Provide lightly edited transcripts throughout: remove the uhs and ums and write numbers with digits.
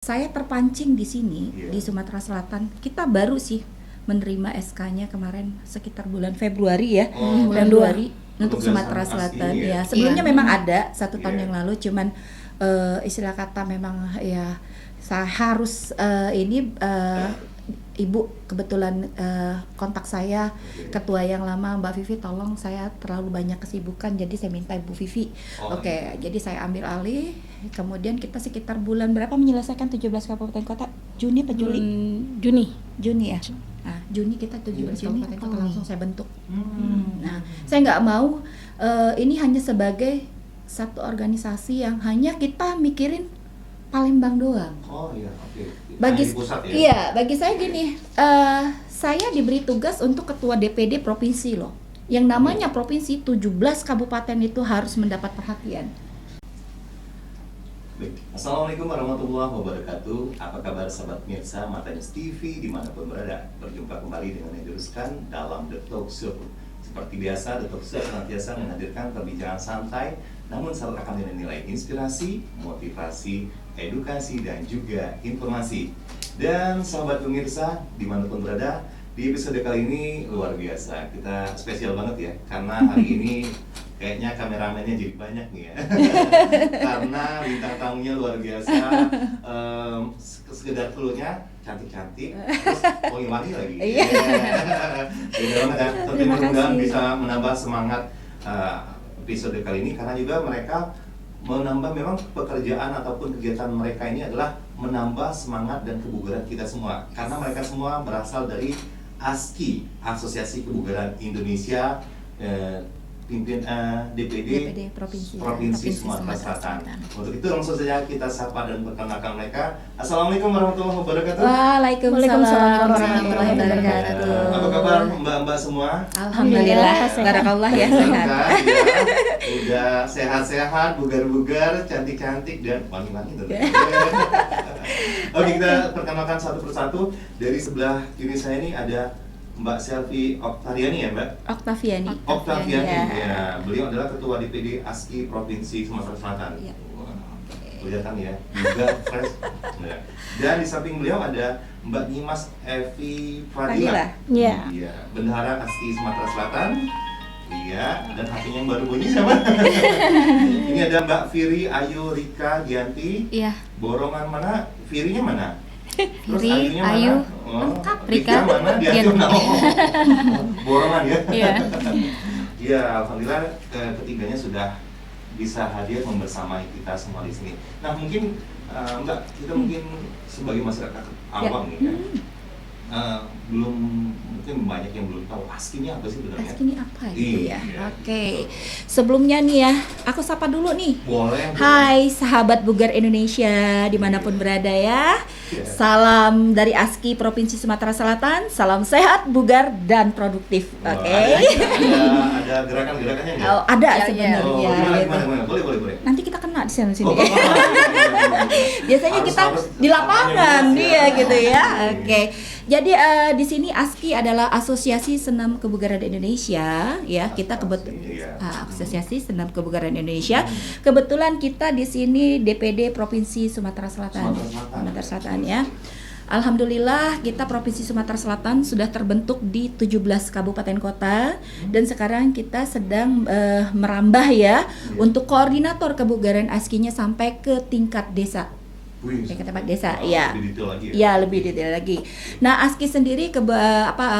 Saya terpancing di sini, Iya. di Sumatera Selatan. Kita baru sih menerima SK-nya kemarin sekitar bulan Februari ya. Bulan Februari untuk Penugasan Sumatera ASKI Selatan ya? ya. Sebelumnya Iya. memang ada 1 tahun Iya. yang lalu, cuman istilah kata memang ya saya harus Ibu kebetulan kontak saya, Oke. ketua yang lama Mbak Vivi, tolong saya terlalu banyak kesibukan, jadi saya minta Ibu Vivi. Oh, Oke, jadi saya ambil alih. Kemudian kita sekitar bulan berapa menyelesaikan 17 kabupaten kota? Juni atau Juli? Juni. Juni ya. Nah, Juni kita 17 Juni kabupaten atau kota Mei? langsung saya bentuk. Hmm. Nah, saya nggak mau ini hanya sebagai satu organisasi yang hanya kita mikirin Palembang doang. Oh iya, oke. Bagi Hanya di pusat ya? iya, bagi saya gini, saya diberi tugas untuk ketua DPD provinsi loh. Yang namanya provinsi 17 kabupaten itu harus mendapat perhatian. Baik. Assalamualaikum warahmatullahi wabarakatuh. Apa kabar sahabat pemirsa Mata News TV dimanapun berada? Berjumpa kembali dengan yang diruskan dalam The Talk Show. Seperti biasa, The Talk Show senantiasa menghadirkan perbincangan santai, namun selalu akan dengan nilai inspirasi, motivasi, edukasi, dan juga informasi. Dan sahabat pemirsa dimanapun berada, di episode kali ini luar biasa. Kita spesial banget ya, karena hari ini kayaknya kameramennya jadi banyak nih ya. Karena bintang tamunya luar biasa, sekedar cluenya cantik-cantik, terus wangi-wangi lagi. Iya. Jadi banget ya. Tapi Terima mudah-mudahan kasih. bisa menambah semangat episode kali ini, karena juga mereka menambah memang pekerjaan ataupun kegiatan mereka ini adalah menambah semangat dan kebugaran kita semua. Karena mereka semua berasal dari ASKI, Asosiasi Kebugaran Indonesia, pimpin DPD Provinsi Sumatera Selatan. Untuk itu langsung saja kita sapa dan perkenalkan mereka. Assalamualaikum warahmatullahi wabarakatuh. Waalaikumsalam Waalaikumsalam warahmatullahi wabarakatuh. Apa kabar mbak-mbak semua? Alhamdulillah, Sehat. barakallah ya, Sehat, sehat. ya. Udah sehat-sehat, bugar-bugar, cantik-cantik dan wangi-wangi tentunya. Oke, kita perkenalkan satu persatu. Dari sebelah kiri saya ini ada Mbak Selvi Octaviani ya, Mbak? Octaviani. Octaviani, Ya. ya. Beliau adalah Ketua DPD ASKI Provinsi Sumatera Selatan. Iya. Wah, kelihatan ya, juga fresh. Ya. Dan di samping beliau ada Mbak Nyimas Evi Fadila. Fadila. Iya. Iya, Bendahara ASKI Sumatera Selatan. Iya, dan HP-nya yang baru bunyi siapa? Ini ada Mbak Firi Ayu Rika Gianti. Iya. Borongan mana? Firinya mana? Terus Firi, Ayunya Ayu, mana? lengkap, Rika Rika, mana? Gianti Gianti. mana? Borongan ya? Iya. Ya, alhamdulillah ketiganya sudah bisa hadir membersamai kita semua di sini. Nah, mungkin Mbak, kita mungkin sebagai masyarakat awam nih ya, belum, mungkin banyak yang belum tahu ASKI-nya apa sih sebenarnya? ASKI ini apa gitu ya? Iya. Oke. Sebelumnya nih ya, aku sapa dulu nih. Boleh. Hai sahabat Bugar Indonesia dimanapun berada ya. Iya. Salam dari ASKI Provinsi Sumatera Selatan. Salam sehat, bugar dan produktif. Wah, Oke. Ada gerakan-gerakannya nggak? Oh, ada Ya, sebenarnya. Oh, gitu. gimana? Boleh. Nanti kita kena di sini. Oh, Biasanya kita di lapangan dia gitu ya. Oke. Jadi di sini ASKI adalah Asosiasi Senam Kebugaran Indonesia ya. Kita Iya. Asosiasi Senam Kebugaran Indonesia. Kebetulan kita di sini DPD Provinsi Sumatera Selatan. Sumatera Selatan ya. Alhamdulillah kita Provinsi Sumatera Selatan sudah terbentuk di 17 kabupaten kota dan sekarang kita sedang merambah ya untuk koordinator kebugaran ASKI-nya sampai ke tingkat desa. Wih, Ke tempat desa, lebih ya. detail lagi ya? Ya, lebih detail lagi. Nah, ASKI sendiri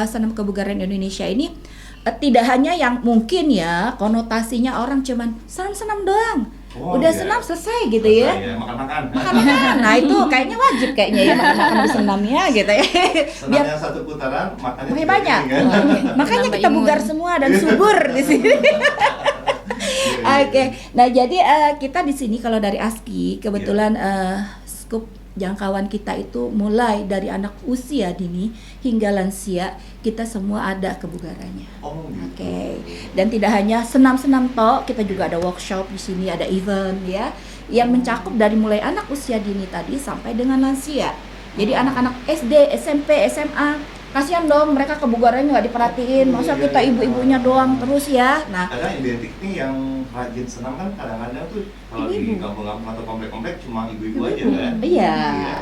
Senam Kebugaran Indonesia ini tidak hanya yang mungkin ya konotasinya orang cuman senam-senam doang. Oh, Udah iya. senam selesai gitu Selesai ya. Makan-makan. Makan-makan. Nah, itu kayaknya wajib kayaknya ya makan senamnya gitu ya. Biar Senamnya satu putaran, makannya lebih 3 banyak. piring, kan? Makanya Nambah kita imun. bugar semua dan subur di sini. Iya. Oke. Nah, jadi kita di sini kalau dari ASKI kebetulan skup jangkauan kita itu mulai dari anak usia dini hingga lansia, kita semua ada kebugarannya. Oh, gitu. Oke. Dan tidak hanya senam-senam tok, kita juga ada workshop di sini, ada event ya yang mencakup dari mulai anak usia dini tadi sampai dengan lansia. Jadi anak-anak SD, SMP, SMA, kasihan dong mereka kebugarannya nggak diperhatiin. Masa kita ibu-ibunya doang terus ya. Nah, Kadang identik nih yang rajin senam kan kadang-kadang tuh Kalau di Ibu-ibu. kampung-kampung atau komplek-komplek cuma ibu-ibu aja Ibu-ibu. kan? Iya.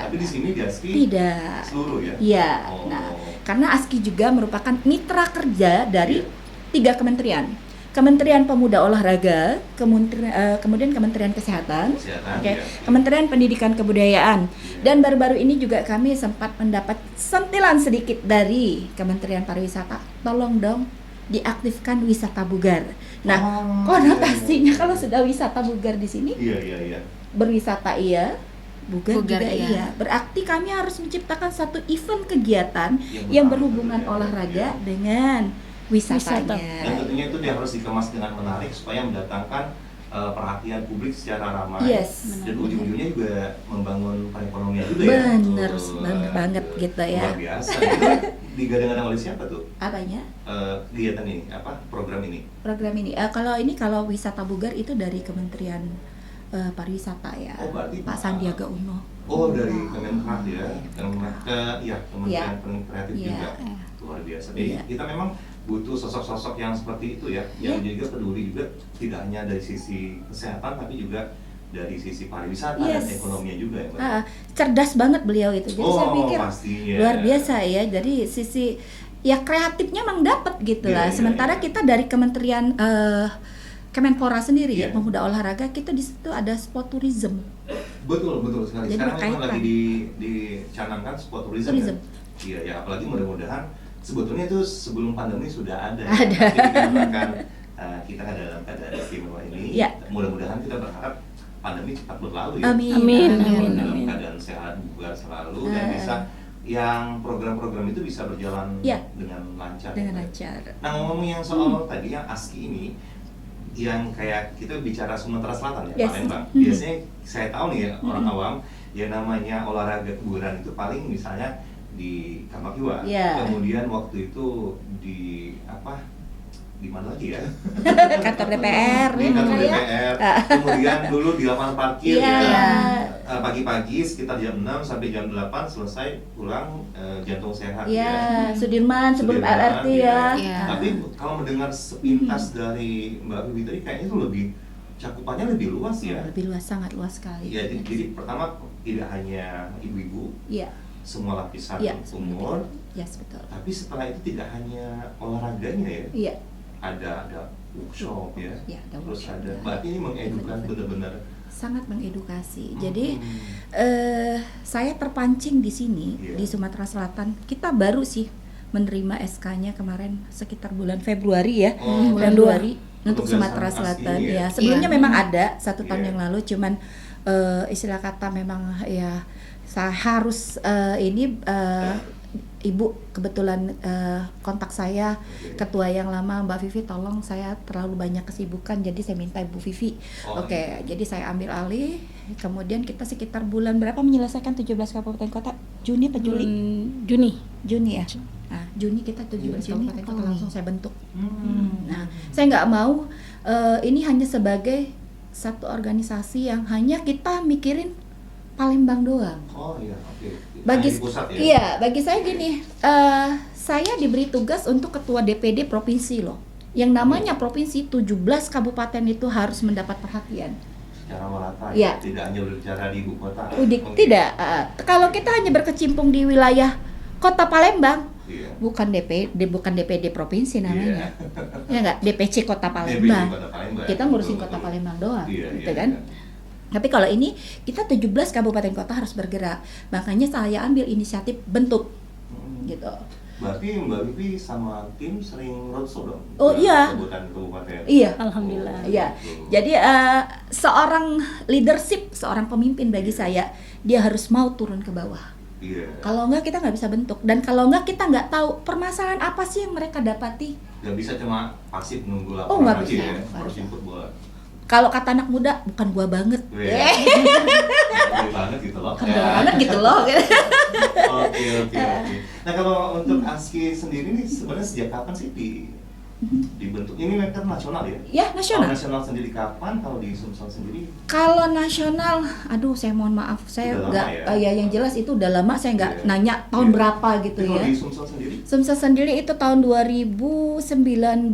Tapi di sini di ASKI Tidak. seluruh ya? Iya. Oh. Nah, karena ASKI juga merupakan mitra kerja dari Iya. 3 kementerian. Kementerian Pemuda Olahraga, kemudian Kementerian Kesehatan, Kesehatan, oke, ya. Kementerian Pendidikan Kebudayaan, dan baru-baru ini juga kami sempat mendapat sentilan sedikit dari Kementerian Pariwisata. Tolong dong diaktifkan wisata bugar. Nah, Oh, konotasinya iya. kalau sudah wisata bugar di sini, Iya. berwisata iya, bugar Bugar juga iya. iya. Berarti kami harus menciptakan satu event kegiatan yang berhubungan olahraga Iya. dengan wisatanya. Dan tentunya itu dia harus dikemas dengan menarik supaya mendatangkan perhatian publik secara ramai. Yes. Dan ujung-ujungnya juga membangun perekonomian juga ya. Bener banget gitu ya. Luar biasa. Itu digadang-gadang oleh siapa tuh? Apanya? Kegiatan ini, program ini? Program ini. Kalau wisata bugar itu dari Kementerian Pariwisata ya. Oh, berarti Pak Sandiaga Uno. Oh, dari Kemenkraf ya. Kementerian Kreatif Iya. juga. Luar biasa. Jadi Iya. kita memang butuh sosok-sosok yang seperti itu ya, yang juga peduli juga tidak hanya dari sisi kesehatan tapi juga dari sisi pariwisata dan Yes. ekonominya juga ya, Mbak. Cerdas banget beliau itu. Jadi saya pikir pastinya. luar biasa ya. Jadi sisi ya kreatifnya memang dapat gitu lah. Iya, Sementara iya. kita dari Kementerian Kemenpora sendiri ya, Iya. Pemuda Olahraga, kita di situ ada sport tourism. Betul sekali. Jadi Sekarang memang berkaitan. lagi dicanangkan sport tourism. Tourism. Kan? Iya, ya apalagi mudah-mudahan sebetulnya itu sebelum pandemi sudah ada. Ada. Tapi dikarenakan kita kan dalam keadaan istimewa ini, Iya. mudah-mudahan kita berharap pandemi cepat berlalu ya. Amin. Amin, Dalam amin. keadaan sehat, bugar selalu dan bisa yang program-program itu bisa berjalan Iya. dengan lancar. Dengan lancar. Nah, ngomongin yang soal tadi yang ASKI ini, yang kayak kita bicara Sumatera Selatan ya, Yes. Palembang. Mhm. Biasanya saya tahu nih ya, orang awam, yang namanya olahraga kebugaran itu paling misalnya di Kamakiwa. Iya. Kemudian waktu itu di di mana lagi ya? Kantor DPR Di kantor ya. DPR. Kemudian dulu di lapangan parkir Iya. ya. Pagi-pagi sekitar jam 6 sampai jam 8 selesai pulang jantung sehat Iya, ya. Sudirman sebelum Sudirman, LRT ya. Iya. Tapi kalau mendengar sepintas dari Mbak Vivi tadi kayaknya itu lebih cakupannya lebih luas ya. Lebih luas, sangat luas sekali. Ya, jadi pertama tidak hanya ibu-ibu, Iya, semua lapisan Iya, umur, yes betul. tapi setelah itu tidak hanya olahraganya ya, Iya, ada workshop ya, Iya, ada terus workshop, ada, ya. berarti ini mengedukan Event-event. benar-benar. sangat mengedukasi. Jadi Hmm. saya terpancing di sini Iya. di Sumatera Selatan. Kita baru sih menerima SK-nya kemarin sekitar bulan Februari ya, Oh, bulan baru. Februari untuk Penugasan Sumatera Selatan aslinya ya. ya. Sebelumnya Iya. memang ada 1 tahun Iya. yang lalu, cuman istilah kata memang ya saya harus Ibu kebetulan kontak saya, ketua yang lama Mbak Vivi, tolong saya terlalu banyak kesibukan, jadi saya minta Ibu Vivi. Oh, Oke, jadi saya ambil alih. Kemudian kita sekitar bulan berapa menyelesaikan 17 kabupaten kota? Juni apa Juli? Juni. Juni ya. Nah, Juni kita 17 Juni kabupaten apa kota nih? langsung saya bentuk. Hmm. Nah, saya nggak mau ini hanya sebagai satu organisasi yang hanya kita mikirin Palembang doang. Oh iya, oke. Bagi Hanya di pusat ya? iya, bagi saya gini, saya diberi tugas untuk ketua DPD provinsi loh. Yang namanya provinsi 17 kabupaten itu harus mendapat perhatian. Secara merata Iya. ya, tidak hanya berbicara di ibu kota. Udik, Oke. tidak. Kalau kita hanya berkecimpung di wilayah Kota Palembang, Iya. bukan DPD provinsi namanya. Ya enggak, DPC Kota DPD Palembang. Kota Palembang. Kita ngurusin Betul, Kota betul. Palembang doang, Iya, gitu iya, kan? iya. Tapi kalau ini kita 17 kabupaten kota harus bergerak. Makanya saya ambil inisiatif bentuk Hmm. gitu. Berarti Mbak Vivi sama tim sering roadshow dong? Oh, ke iya. Kabupaten. Iya. Alhamdulillah. Iya. Betul. Jadi seorang leadership, seorang pemimpin bagi saya, dia harus mau turun ke bawah. Iya. Kalau enggak kita nggak bisa bentuk, dan kalau enggak kita nggak tahu permasalahan apa sih yang mereka dapati. Nggak bisa cuma pasif nunggu Oh, laporan nggak aja bisa. ya, Nggak harus bisa. input bola. Kalau kata anak muda, bukan gua banget. Iya. Gede banget gitu loh. Bukan gua banget gitu loh. Oke. Nah kalau untuk ASKI sendiri nih sebenarnya sejak kapan sih dibentuk? Ini kan nasional ya? Ya, Kalau nasional. nasional sendiri kapan? Kalau di Sumsel sendiri? Kalau nasional, aduh saya mohon maaf, saya Udah lama nggak, ya? ya yang jelas itu udah lama, saya nggak Iya. nanya tahun Iya. berapa gitu Tapi ya. kalau di Sumsel sendiri? Sumsel sendiri itu tahun 2019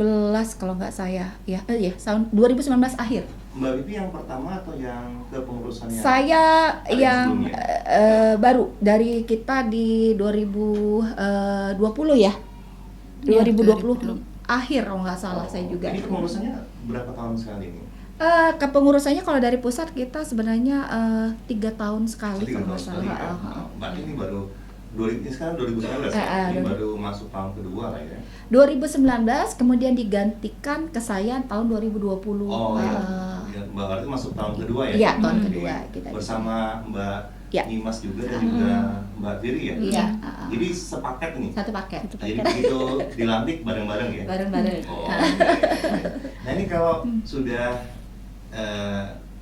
kalau nggak saya, ya tahun 2019 akhir. Mbak Vivi yang pertama atau yang kepengurusannya? Saya ada yang sebelumnya? baru dari kita di 2020 ya. Iya, 2020 akhir kalau nggak salah saya juga. Ini kepengurusannya berapa tahun sekali ini? Kepengurusannya kalau dari pusat kita sebenarnya 3 tahun sekali 3 kalau tahun nggak sekali salah. kan? Berarti ini baru ini sekarang 2019 ya? Ini baru masuk tahun kedua lah ya? 2019 kemudian digantikan ke saya tahun 2020. Oh iya, ya, Mbak berarti masuk tahun kedua ya? Iya, tahun Oke. kedua kita bersama Mbak Ya. Nimas juga dan juga Mbak Firi ya? Iya. Jadi sepaket nih? Satu paket. Jadi begitu dilantik bareng-bareng ya? Bareng-bareng. Oh, oke. Nah ini kalau sudah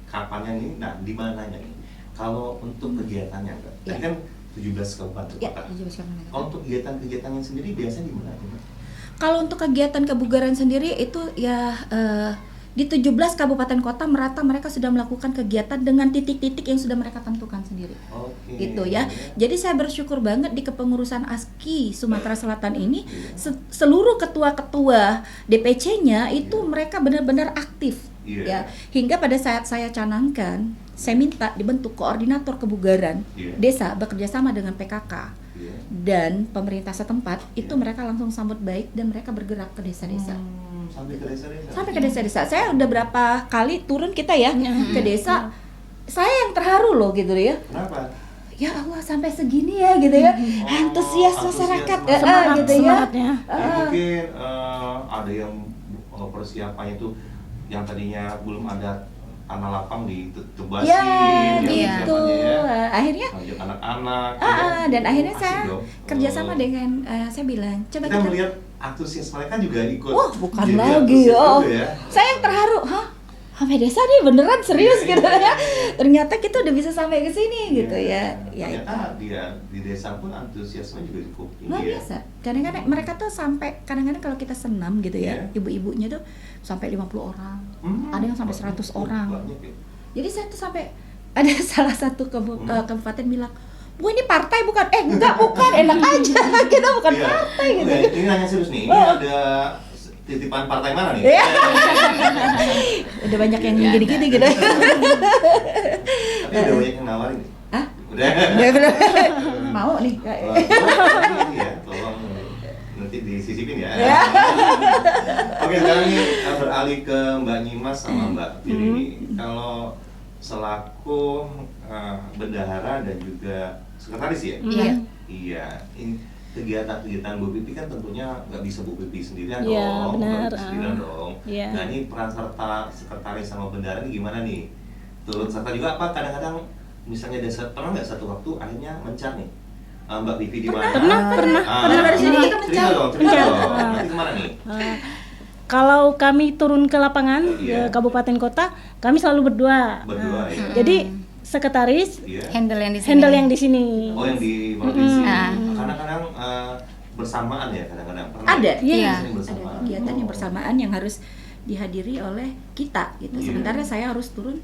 kapannya nih, nah di mananya nih? Kalau untuk kegiatannya Mbak, tadi Ya. kan 17 kabupaten Ya, kota. 17 kabupaten. Kalau untuk kegiatan-kegiatannya sendiri biasanya di mana Mbak? Kalau untuk kegiatan kebugaran sendiri itu ya di 17 kabupaten kota mereka sudah melakukan kegiatan dengan titik-titik yang sudah mereka tentukan sendiri. Oke. Gitu ya. Jadi saya bersyukur banget di kepengurusan ASKI Sumatera Selatan ini seluruh ketua-ketua DPC-nya itu mereka benar-benar aktif. Iya. Ya, hingga pada saat saya canangkan, saya minta dibentuk koordinator kebugaran Iya. desa bekerja sama dengan PKK Iya. dan pemerintah setempat. Itu Iya. mereka langsung sambut baik dan mereka bergerak ke desa-desa. Sampai ke desa-desa. Sampai ke desa-desa. Saya udah berapa kali turun kita ya ke desa. Saya yang terharu loh gitu ya. Kenapa? Ya Allah sampai segini ya gitu ya. Antusias masyarakat antusias gitu ya. Semangatnya. Jadi mungkin ada yang persiapannya itu yang tadinya belum ada tanah lapang ditebasin, Ya, ya, gitu. persiapannya ya. Akhirnya Ngajak anak-anak. ya. dan akhirnya Asik saya dong. kerjasama dengan saya bilang coba kita melihat antusias mereka juga ikut. Wah, bukan jadi lagi antusias oh. juga ya. Saya yang terharu, hah? Sampai desa nih beneran serius Iya, gitu iya, ya. iya. Ternyata kita udah bisa sampai ke sini gitu Iya. ya. Ya Ternyata dia di desa pun antusiasme juga cukup tinggi luar ya. biasa. Kadang-kadang mereka tuh sampai kadang-kadang kalau kita senam gitu ya, Iya. ibu-ibunya tuh sampai 50 orang. Hmm, Ada yang sampai 100 orang. Banyak ya. Jadi saya tuh sampai ada salah satu kabupaten bilang, "Bu, ini partai bukan?" Enggak, bukan. Enak aja. Kita bukan Iya. partai gitu. Oke, ini nanya serius nih. Ini Oh. ada titipan partai mana nih? Iya. Udah banyak yang gini-gini gitu. Tapi udah banyak yang nawarin nih. Hah? Udah. Udah belum? Mau nih. Wah, ini ya, tolong nanti disisipin ya. Ya. Oke, sekarang nih beralih ke Mbak Nyimas sama Mbak Firi ini. Kalau selaku bendahara dan juga sekretaris ya? Iya. Iya. Ini kegiatan-kegiatan Bu Pipi kan tentunya nggak bisa Bu Pipi sendirian Iya, dong. benar. Nggak bisa sendirian dong. Iya. Nah ini peran serta sekretaris sama bendahara ini gimana nih? Turut serta juga apa kadang-kadang misalnya ada pernah nggak satu waktu akhirnya mencar nih? Mbak Pipi di mana? Pernah. Pernah dari sini kita cerita dong, cerita Mencar. dong. Nanti kemana nih? Kalau kami turun ke lapangan Iya. ke kabupaten kota, kami selalu berdua. Berdua ya. Jadi sekretaris Iya. handle yang di sini. handle yang di sini. Oh yang di provinsi. Mm-mm. Kadang-kadang bersamaan ya kadang-kadang. Pernah Ada, ya? iya. Sering Ada bersamaan. kegiatan yang Oh. bersamaan yang harus dihadiri oleh kita gitu. Iya. Sementara saya harus turun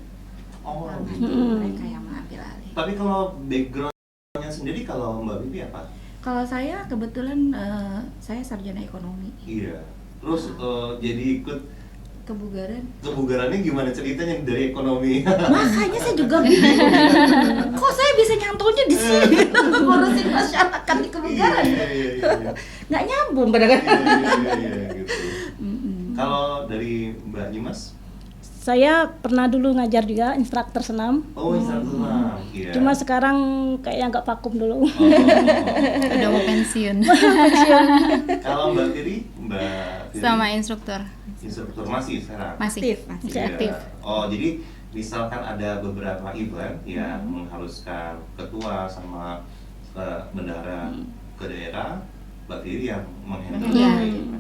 Oh langsung gitu. mereka yang mengambil alih. Tapi kalau backgroundnya sendiri kalau Mbak Pipi apa? Kalau saya kebetulan saya sarjana ekonomi. Iya. Terus jadi ikut Kebugaran. kebugarannya gimana ceritanya dari ekonomi? Makanya saya juga bingung. Kok saya bisa nyantolnya di sini ngurusin masyarakat di kebugaran? Iya. Nggak nyambung kadang-kadang. Iya, gitu. Kalau dari Mbak Nyimas? Saya pernah dulu ngajar juga instruktur senam. Oh, instruktur senam. Iya. Cuma sekarang kayaknya nggak vakum dulu. Oh. Udah mau pensiun. Kalau Mbak Tiri, Sama instruktur. instruktur masih sekarang. Masih. Masih Iya. aktif. Oh, jadi misalkan ada beberapa event yang mengharuskan ketua sama bendahara ke daerah, Mbak Tiri yang menghandle. Iya.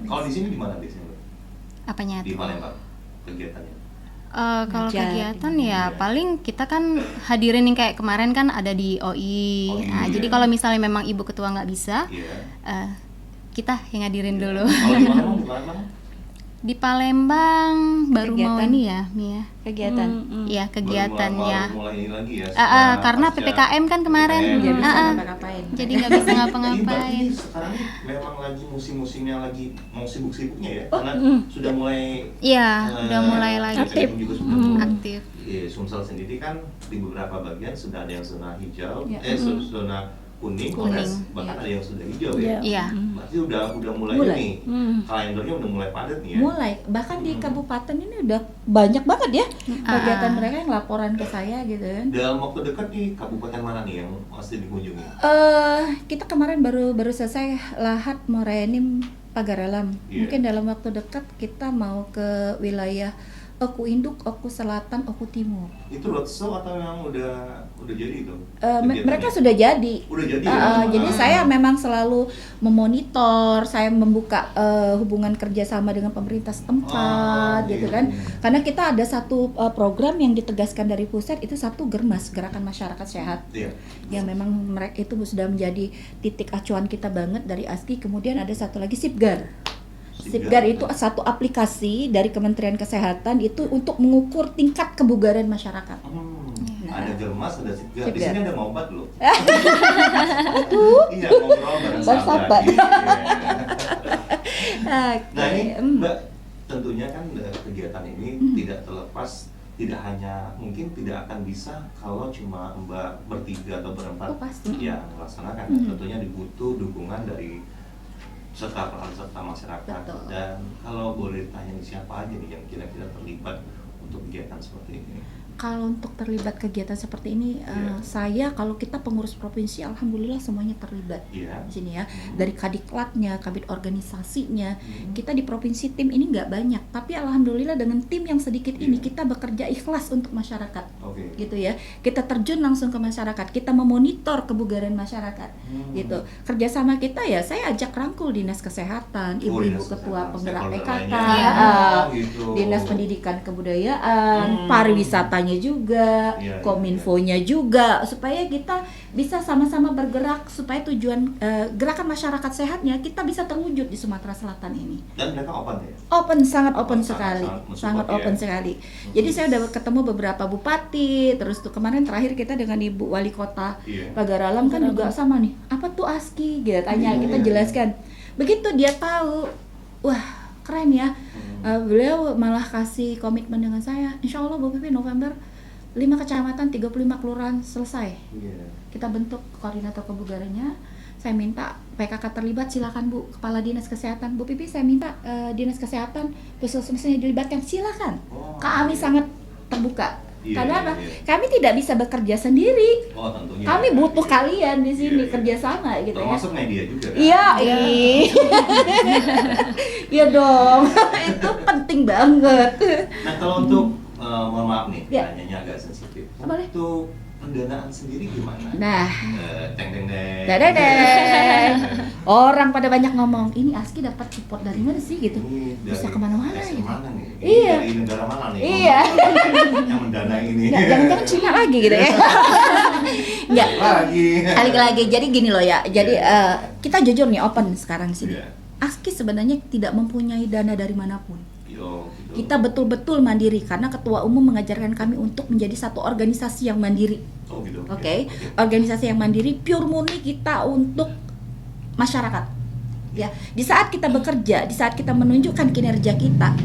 Kalau di sini di mana biasanya, Mbak? Apanya Di tuh? Palembang kegiatannya? Kalau Ngajar. kegiatan ya Iya. paling kita kan hadirin yang kayak kemarin kan ada di OI. OI, Nah, iya. jadi kalau misalnya memang ibu ketua nggak bisa, Iya. kita yang hadirin dulu. Kalau di Palembang, di Palembang? Di Palembang baru mau Kegiatan. ini ya, Mia. Kegiatan. Iya, kegiatannya. Mulai ini lagi ya. Karena PPKM kan kemarin. PPKM. Jadi bisa Ah, ah. ngapa-ngapain. Jadi nggak bisa Ini ngapa-ngapain. sekarang ini memang lagi musim-musimnya lagi mau sibuk-sibuknya ya, karena sudah mulai Iya, udah mulai lagi Aktif. juga sudah mulai. aktif. Sumsel sendiri kan di beberapa bagian sudah ada yang zona hijau, Ya. zona kuning, Kuning. bahkan Ya. ada yang sudah hijau Iya. ya. Iya. Berarti udah mulai, Mulai. nih, kalendernya udah mulai padat nih ya. Mulai, bahkan di kabupaten ini udah banyak banget ya kegiatan mereka yang laporan ke saya gitu kan. Dalam waktu dekat nih kabupaten mana nih yang mesti dikunjungi? Kita kemarin baru selesai Lahat Morenim Pagaralam. Iya. Mungkin dalam waktu dekat kita mau ke wilayah Oku Induk, Oku Selatan, Oku Timur. Itu roadshow atau yang udah jadi itu? Mereka sudah jadi. Udah jadi ya? Jadi saya memang selalu memonitor, saya membuka hubungan kerjasama dengan pemerintah setempat, gitu kan. Karena kita ada satu program yang ditegaskan dari pusat, itu satu Germas, Gerakan Masyarakat Sehat. Iya. Yang memang mereka itu sudah menjadi titik acuan kita banget dari ASKI. Kemudian ada satu lagi Sipgar. Sipgar itu satu aplikasi dari Kementerian Kesehatan itu untuk mengukur tingkat kebugaran masyarakat. Ada Germas, ada Sipgar. Di Sipgar. sini ada Mobat loh. Aduh. Iya, ngobrol bareng Bersahabat. Iya. Oke. Nah ini Mbak, tentunya kan kegiatan ini tidak terlepas, tidak hanya mungkin tidak akan bisa kalau cuma Mbak bertiga atau berempat Oh, pasti. yang melaksanakan. Tentunya dibutuh dukungan dari serta peran serta masyarakat. Betul. Dan kalau boleh tanya siapa aja nih yang kira-kira terlibat untuk kegiatan seperti ini? Kalau untuk terlibat kegiatan seperti ini, Iya. saya kalau kita pengurus provinsi, alhamdulillah semuanya terlibat Iya. di sini ya. Dari kadiklatnya, kabit organisasinya, kita di provinsi tim ini nggak banyak, tapi alhamdulillah dengan tim yang sedikit ini Iya. kita bekerja ikhlas untuk masyarakat, Oke. gitu ya. Kita terjun langsung ke masyarakat, kita memonitor kebugaran masyarakat, gitu. Kerjasama kita ya, saya ajak rangkul dinas kesehatan, Oh, ibu-ibu dinas ketua kesehatan, penggerak stakeholder PKK, lainnya. gitu. Gitu. Dinas pendidikan kebudayaan, pariwisatanya juga, Iya, iya, kominfonya juga, supaya kita bisa sama-sama bergerak supaya tujuan gerakan masyarakat sehatnya kita bisa terwujud di Sumatera Selatan ini. Dan mereka open ya? Open, sangat open Sangat- sekali, sangat mensupport sangat ya. open sekali. Jadi saya udah ketemu beberapa bupati, terus tuh kemarin terakhir kita dengan Ibu Wali Kota Iya. Pagaralam kan juga sama nih. Apa tuh ASKI? Gitu tanya, Iya, kita iya. jelaskan. Begitu dia tahu, wah keren ya. Beliau malah kasih komitmen dengan saya. Insya Allah Bu Pipi November 5 kecamatan, 35 kelurahan selesai. Iya. Kita bentuk koordinator kebugarannya. Saya minta PKK terlibat, silakan Bu. Kepala Dinas Kesehatan, Bu Pipi saya minta Dinas Kesehatan puskesmasnya dilibatkan, silakan. Oh, Kami iya. sangat terbuka. Iya, Karena iya, apa? iya. Kami tidak bisa bekerja sendiri. Oh, tentunya. Kami butuh Iya. kalian di sini Iya, iya. kerjasama gitu ya. Termasuk media juga kan? Iya, iya dong. Itu penting banget. Nah kalau untuk mohon maaf nih, Ya. tanyanya agak sensitif. Boleh. Untuk pendanaan sendiri gimana? Nah, Teng teng teng. dadadeng. Orang pada banyak ngomong, ini ASKI dapat support dari mana sih gitu? Ini dari Bisa kemana-mana dari gitu. mana nih? Ini Iya. Dari negara mana nih? Iya. Yang mendanai ini. Nggak, jangan-jangan Cina lagi gitu ya. Nggak. Lagi. Lagi. Jadi gini loh ya. Jadi kita jujur nih open sekarang sini. Iya. ASKI sebenarnya tidak mempunyai dana dari manapun. Yo, gitu. Kita betul-betul mandiri karena ketua umum mengajarkan kami untuk menjadi satu organisasi yang mandiri. Oh gitu. Oke. Organisasi yang mandiri pure murni kita untuk masyarakat. Ya, di saat kita bekerja, di saat kita menunjukkan kinerja kita,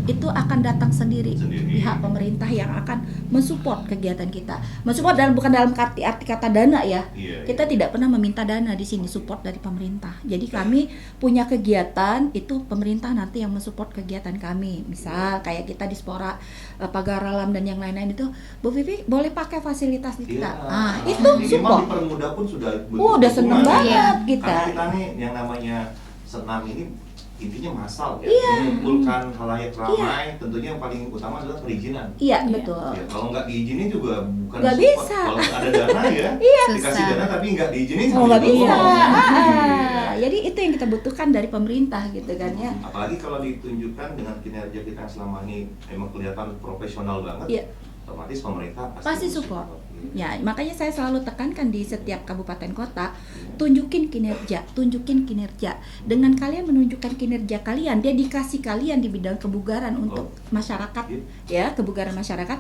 itu akan datang sendiri pihak pemerintah yang akan mensupport kegiatan kita. Mensupport bukan dalam arti kata dana ya. Iya, Kita tidak pernah meminta dana di sini, support dari pemerintah. Jadi kami punya kegiatan, itu pemerintah nanti yang mensupport kegiatan kami. Misal kayak kita di Spora, Pagaralam dan yang lain-lain itu, Bu Vivi boleh pakai fasilitas di kita. Iya. Ah, itu Minimal support. dipermudah pun sudah Udah seneng dukungan. banget Iya. kita. Karena kita nih yang namanya senam ini intinya massal ya, Iya. mengumpulkan halayak ramai. Tentunya yang paling utama adalah perizinan. Iya, betul. Ya, kalau nggak diizinin juga bukan Nggak support. bisa. Kalau ada dana ya, dikasih Susah. dana tapi nggak diizinin. Oh, nggak juga bisa. bohong. Ah, jadi itu yang kita butuhkan dari pemerintah gitu kan ya. Apalagi kalau ditunjukkan dengan kinerja kita yang selama ini emang kelihatan profesional banget. Iya. otomatis pemerintah Pasti support. Iya. Ya, makanya saya selalu tekankan di setiap kabupaten kota, tunjukin kinerja. Dengan kalian menunjukkan kinerja kalian, dedikasi kalian di bidang kebugaran untuk masyarakat, ya, kebugaran masyarakat,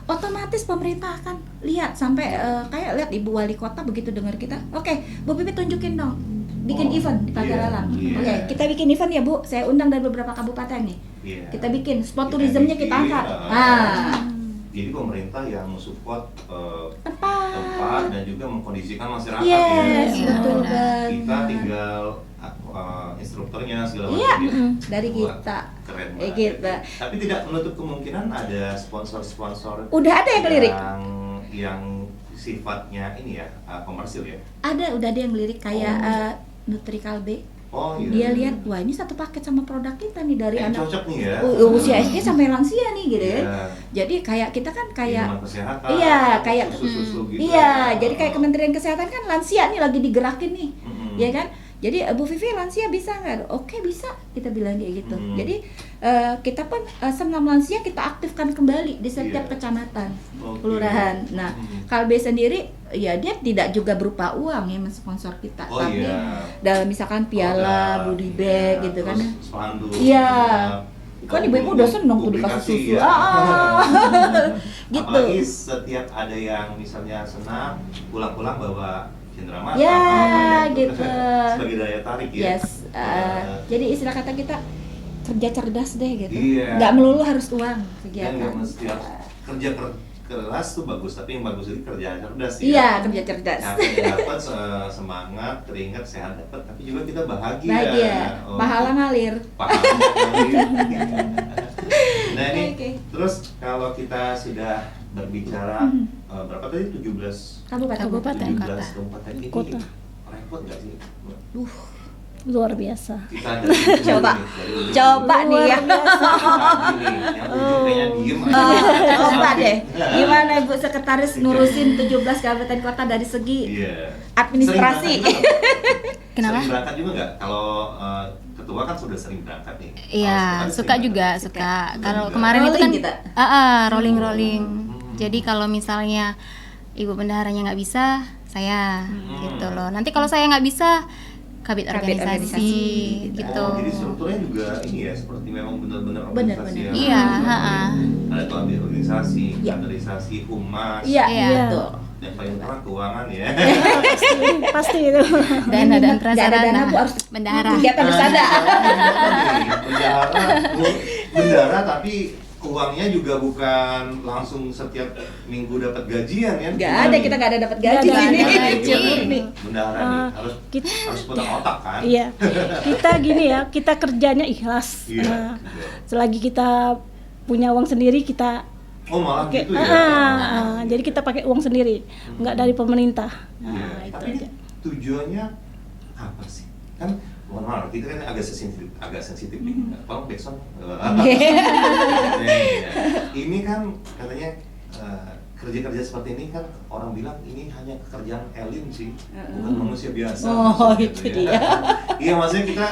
otomatis pemerintah akan lihat sampai kayak lihat Ibu Wali Kota begitu dengar kita, oke, Bu Pipi tunjukin dong, bikin event di Pagar Alam. Oke, kita bikin event ya Bu, saya undang dari beberapa kabupaten nih. Kita bikin spot tourismnya kita angkat. Jadi pemerintah yang mensupport Tempat dan juga mengkondisikan masyarakat Yes, ya. betul banget. Kita tinggal instrukturnya segala macam. Iya, ya. dari Wah, kita. Keren Eh, banget. kita. Tapi tidak menutup kemungkinan ada sponsor-sponsor Udah ada yang ngelirik. yang sifatnya ini ya komersil ya. Udah ada yang lirik kayak Nutrikalbe. Oh iya. Dia lihat, wah ini satu paket sama produk kita nih dari anak cocok nih ya. usia SD sampai lansia nih gitu ya. Iya. Jadi kayak kita kan kayak Minuman kesehatan, iya, kayak susu-susu gitu. iya, jadi kayak Kementerian Kesehatan kan lansia nih lagi digerakin nih. Mm-mm. Ya kan? Jadi Bu Vivi lansia bisa nggak? Oke bisa, kita bilang kayak gitu. Jadi kita pun senam lansia kita aktifkan kembali di setiap Iya. kecamatan, Oke. kelurahan. Nah, Kalbe sendiri ya dia tidak juga berupa uang ya mensponsor kita, Oh tapi iya. dalam misalkan piala, Produk, goodie bag iya, gitu kan. terus spanduk, Iya. ya. Kan ibu-ibu udah seneng tuh dikasih Publikasi, susu. ya. Gitu. Apalagi setiap ada yang misalnya senam, pulang-pulang bawa cenderamata, Ya, apa gitu. sebagai daya tarik ya. Yes. Jadi istilah kata kita kerja cerdas deh gitu. Iya. Nggak melulu harus uang Dan kegiatan. nggak mesti harus kerja keras tuh bagus, tapi yang bagus itu kerja cerdas ya. Iya, kerja cerdas. Capek dapat, semangat, keringat, sehat dapat, tapi juga kita bahagia. Bahagia. Oh, Pahala ngalir. Pahala ngalir. Nah ini, Oke. terus kalau kita sudah berbicara berapa tadi 17 Kabupaten. 17 kota. kabupaten ini Kota. repot nggak sih? Luar biasa. Kita dari ujung Coba. nih, dari ujung. Coba nih ya. Ini, yang ujung kayaknya diem Coba deh. Gimana Ibu Sekretaris ngurusin 17 kabupaten kota dari segi Iya. administrasi? Sering berangkat juga nggak? Kenapa? Sering berangkat juga nggak? Kalau ketua kan sudah sering berangkat nih. Iya, Kalau suka sering juga, berangkat. suka. Suka Kalau juga. kemarin itu kan Rolling kita. rolling. Jadi kalau misalnya ibu bendaharanya nggak bisa, saya gitu loh. Nanti kalau saya nggak bisa, kabit Kabit organisasi organisasi, gitu. Oh, jadi strukturnya juga ini ya, seperti memang benar-benar Benar, organisasi benar. ya. Iya, ha-ha. Ada kabit organisasi, Iya. kaderisasi, humas, Iya, Iya. betul. dan paling utama keuangan ya. Pasti itu. Dan ada Nggak ada prasarana, dana, Bu, harus bendahara. kegiatan bersada. Bendara tapi uangnya juga bukan langsung setiap minggu dapat gajian ya. Nggak ada, kita nggak ada dapat gaji Nggak ada sini. gaji. Bendara nih harus Kita, putar otak kan. iya. Kita gini ya, kita kerjanya ikhlas. Iya. Nah, selagi kita punya uang sendiri kita Oh malah pakai. gitu ya. Jadi kita pakai uang sendiri, nggak dari pemerintah. Iya. Itu Tapi ini aja. tujuannya apa sih? Kan mohon maaf, kita kan agak sensitif nih. Tolong backsound. Ini kan katanya kerja-kerja seperti ini kan orang bilang ini hanya pekerjaan elit sih, bukan manusia biasa. Oh, maksudnya itu gitu ya. dia. Iya, maksudnya kita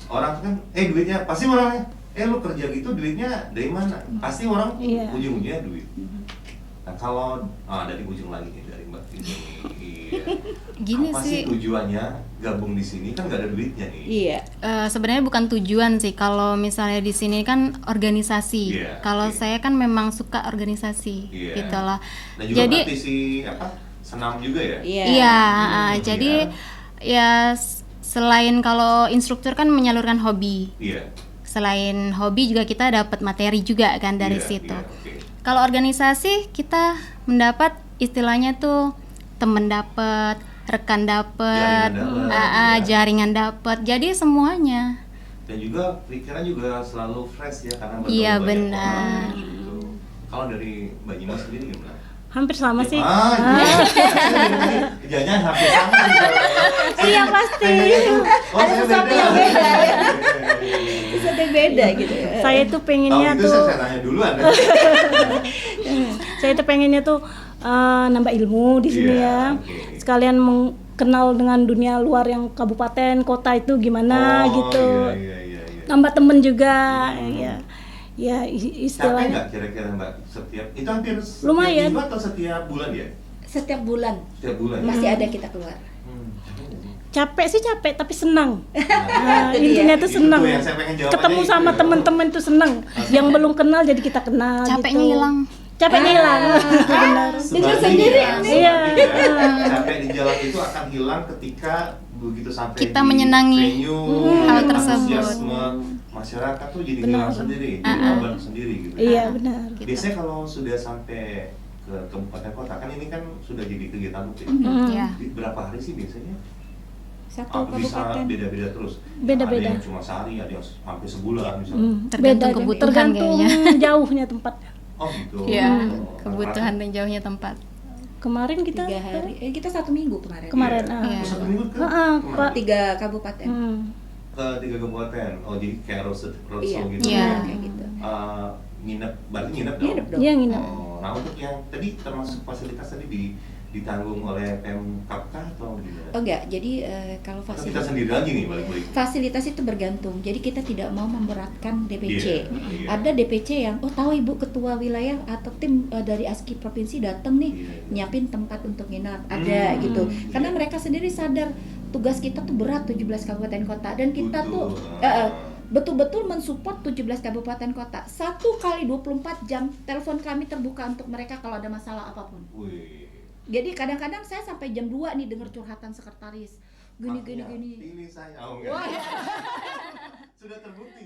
orang kan duitnya pasti orangnya lu kerja gitu duitnya dari mana? Pasti orang Iya. ujung-ujungnya duit. Nah, kalau dari ujung lagi nih dari Mbak Tini. Iya. Gini Apa sih. sih tujuannya gabung di sini kan nggak ada duitnya nih. Iya. Sebenarnya bukan tujuan sih. Kalau misalnya di sini kan organisasi. Iya, Kalau oke. saya kan memang suka organisasi, Iya. gitu loh. Dan juga Jadi praktisi senam juga ya. Iya. iya, Hmm, jadi iya. ya selain kalau instruktur kan menyalurkan hobi. Iya. Selain hobi juga kita dapat materi juga kan dari Iya, situ. iya, oke. Kalau organisasi kita mendapat istilahnya tuh temen dapat, rekan dapat, Jaringan dapat, iya. jaringan dapat. Jadi semuanya. Dan juga pikiran juga selalu fresh ya karena bertemu Iya, banyak benar. orang gitu. Kalau dari Mbak Nima sendiri gimana? Hampir sama sih. Kerjanya hampir sama sih kalau saya. Iya pasti. Ada saya sesuatu yang beda ya. Sesuatu yang beda gitu ya. Saya tuh pengennya Tahu itu tuh, saya tanya duluan. saya tuh pengennya tuh nambah ilmu di sini Iya, ya. oke. Sekalian kenal dengan dunia luar yang kabupaten, kota itu gimana gitu. Iya. Nambah temen juga, ya. Ya Capek istilahnya nggak kira-kira Mbak setiap itu hampir setiap Lumayan. minggu atau setiap bulan ya? Setiap bulan Setiap bulan. ya? masih ada kita keluar. Capek nggak sih? capek sih capek tapi senang. Nah, Nah, intinya tuh itu senang. tuh yang saya pengen jawabannya Ketemu itu sama ya. teman-teman tuh senang. Yang belum kenal jadi kita kenal. Capeknya gitu. hilang. Capeknya hilang. Benar. Dengar Sebanding sendiri ya, nih. Iya. sebanding ya, capek di jalan itu akan hilang ketika begitu sampai Kita di menyenangi venue, hal dan tersebut. antusiasme masyarakat tuh jadi Benar. hilang sendiri, jadi korban sendiri gitu. Iya benar. Gitu. Biasanya kalau sudah sampai ke kabupaten kota kan ini kan sudah jadi kegiatan rutin. Iya. Berapa hari sih biasanya? Satu Bisa kabupaten. beda-beda terus. Beda-beda. Ada yang cuma sehari, ada yang sampai sebulan misalnya. Tergantung Beda, kebutuhan tergantung kayaknya. jauhnya tempatnya. Oh gitu. Iya, Oh, kebutuhan dan jauhnya tempat. Kemarin kita 3 hari. Kita 1 minggu kemarin. kemarin Iya. Oh, satu minggu ke? Heeh, kemana? Pak. 3 kabupaten. Ke 3 kabupaten. Oh jadi kayak roadshow Iya. gitu. Iya. Kayak gitu. Nginep, berarti nginep dong? Nginep dong. Iya nginep. Oh, nah untuk yang tadi termasuk fasilitas tadi ditanggung oleh Pemkap kah atau gimana? Oh enggak, jadi kalau Atau kita fasilitas sendiri lagi nih balik lagi. fasilitas itu bergantung. Jadi kita tidak mau memberatkan DPC. Iya, iya. Ada DPC yang tahu Ibu ketua wilayah atau tim dari ASKI provinsi datang nih Iya, iya. nyiapin tempat untuk nginap. Ada gitu. Karena iya. mereka sendiri sadar tugas kita tuh berat 17 kabupaten kota dan kita Butuh, tuh betul-betul mensupport 17 kabupaten kota. 1 kali 24 jam telepon kami terbuka untuk mereka kalau ada masalah apapun. Wih. Jadi kadang-kadang saya sampai jam 2 nih dengar curhatan sekretaris. Gini. Maknya, Pilih saya. Oh, enggak. Wah. Sudah terbukti